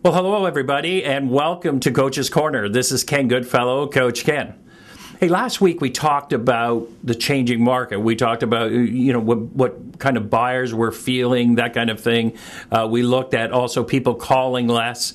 Well, hello, everybody, and welcome to Coach's Corner. This is Ken Goodfellow, Coach Ken. Hey, last week we talked about the changing market. We talked about, what kind of buyers we're feeling, that kind of thing. We looked at also people calling less.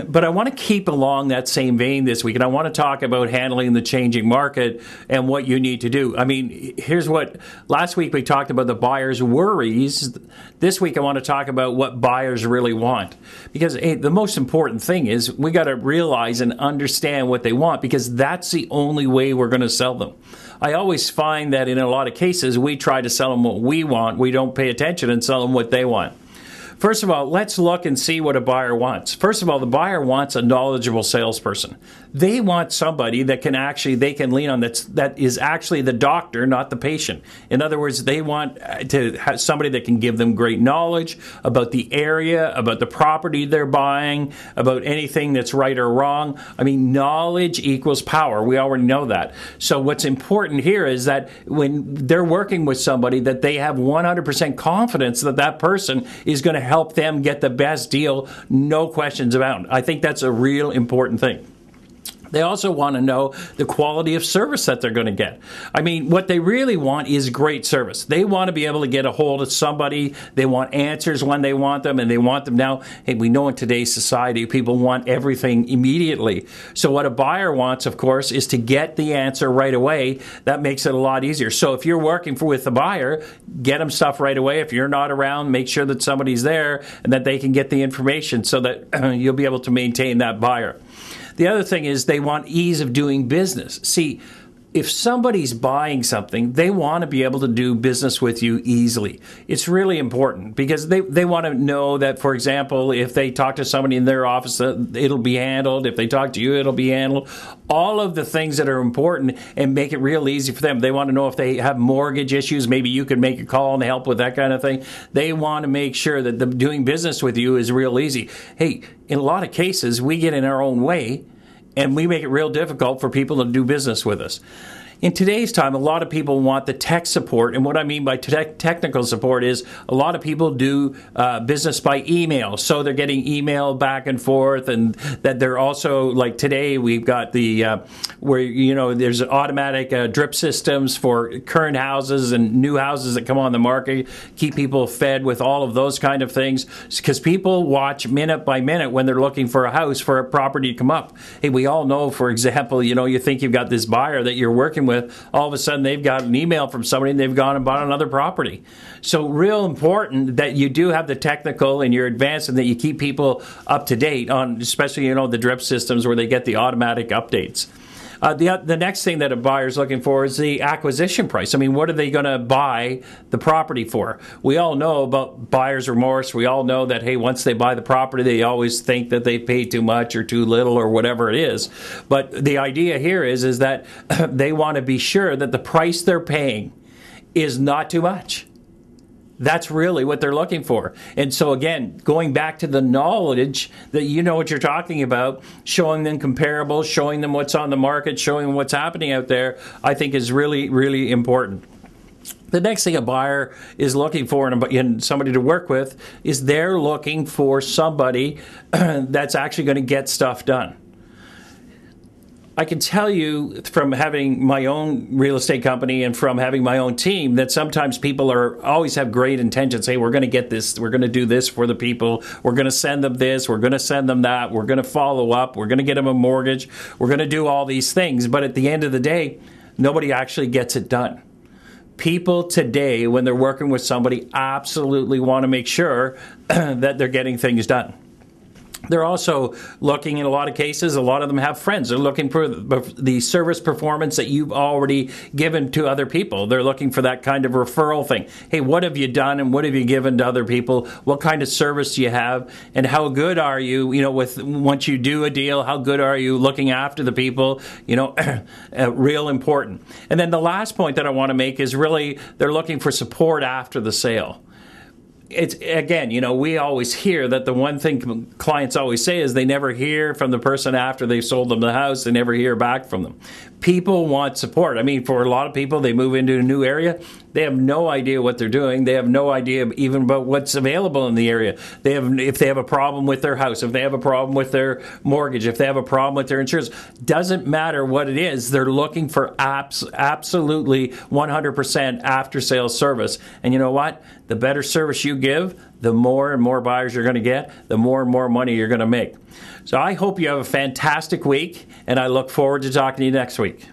But I want to keep along that same vein this week, and I want to talk about handling the changing market and what you need to do. I mean, here's what, last week we talked about the buyer's worries. This week I want to talk about what buyers really want. Because the most important thing is we got to realize and understand what they want, because that's the only way we're going to sell them. I always find that in a lot of cases we try to sell them what we want. We don't pay attention and sell them what they want. First of all, let's look and see what a buyer wants. First of all, the buyer wants a knowledgeable salesperson. They want somebody that they can lean on that is actually the doctor, not the patient. In other words, they want to have somebody that can give them great knowledge about the area, about the property they're buying, about anything that's right or wrong. I mean, knowledge equals power. We already know that. So what's important here is that when they're working with somebody, that they have 100% confidence that that person is going to help them get the best deal, no questions about it. I think that's a real important thing. They also want to know the quality of service that they're going to get. I mean, what they really want is great service. They want to be able to get a hold of somebody. They want answers when they want them, and they want them now. Hey, we know in today's society, people want everything immediately. So what a buyer wants, of course, is to get the answer right away. That makes it a lot easier. So if you're working with a buyer, get them stuff right away. If you're not around, make sure that somebody's there and that they can get the information so that you'll be able to maintain that buyer. The other thing is they want ease of doing business. See, if somebody's buying something, they want to be able to do business with you easily. It's really important because they want to know that, for example, if they talk to somebody in their office, it'll be handled. If they talk to you, it'll be handled. All of the things that are important and make it real easy for them. They want to know if they have mortgage issues. Maybe you can make a call and help with that kind of thing. They want to make sure that doing business with you is real easy. Hey, in a lot of cases, we get in our own way, and we make it real difficult for people to do business with us. In today's time, a lot of people want the tech support. And what I mean by technical support is a lot of people do business by email. So they're getting email back and forth, and that they're also, like today, we've got the where, there's automatic drip systems for current houses and new houses that come on the market, keep people fed with all of those kind of things. Because people watch minute by minute when they're looking for a house, for a property to come up. Hey, we all know, for example, you think you've got this buyer that you're working with, all of a sudden they've got an email from somebody and they've gone and bought another property. So real important that you do have the technical and you're advanced and that you keep people up to date on, especially, the drip systems where they get the automatic updates. The next thing that a buyer's looking for is the acquisition price. I mean, what are they going to buy the property for? We all know about buyer's remorse. We all know that, hey, once they buy the property, they always think that they paid too much or too little or whatever it is. But the idea here is that they want to be sure that the price they're paying is not too much. That's really what they're looking for. And so, again, going back to the knowledge that you know what you're talking about, showing them comparables, showing them what's on the market, showing them what's happening out there, I think is really, really important. The next thing a buyer is looking for in somebody to work with is they're looking for somebody that's actually going to get stuff done. I can tell you from having my own real estate company and from having my own team that sometimes people always have great intentions. Hey, we're going to get this. We're going to do this for the people. We're going to send them this. We're going to send them that. We're going to follow up. We're going to get them a mortgage. We're going to do all these things. But at the end of the day, nobody actually gets it done. People today, when they're working with somebody, absolutely want to make sure that they're getting things done. They're also looking, in a lot of cases, a lot of them have friends. They're looking for the service performance that you've already given to other people. They're looking for that kind of referral thing. Hey, what have you done and what have you given to other people? What kind of service do you have? And how good are you, once you do a deal, how good are you looking after the people? Real important. And then the last point that I want to make is really they're looking for support after the sale. It's, again, we always hear that the one thing clients always say is they never hear from the person after they've sold them the house. They never hear back from them. People want support. I mean, for a lot of people, they move into a new area. They have no idea what they're doing. They have no idea even about what's available in the area. If they have a problem with their house, if they have a problem with their mortgage, if they have a problem with their insurance, doesn't matter what it is. They're looking for absolutely 100% after-sales service. And you know what? The better service you give, the more and more buyers you're going to get, the more and more money you're going to make. So I hope you have a fantastic week, and I look forward to talking to you next week.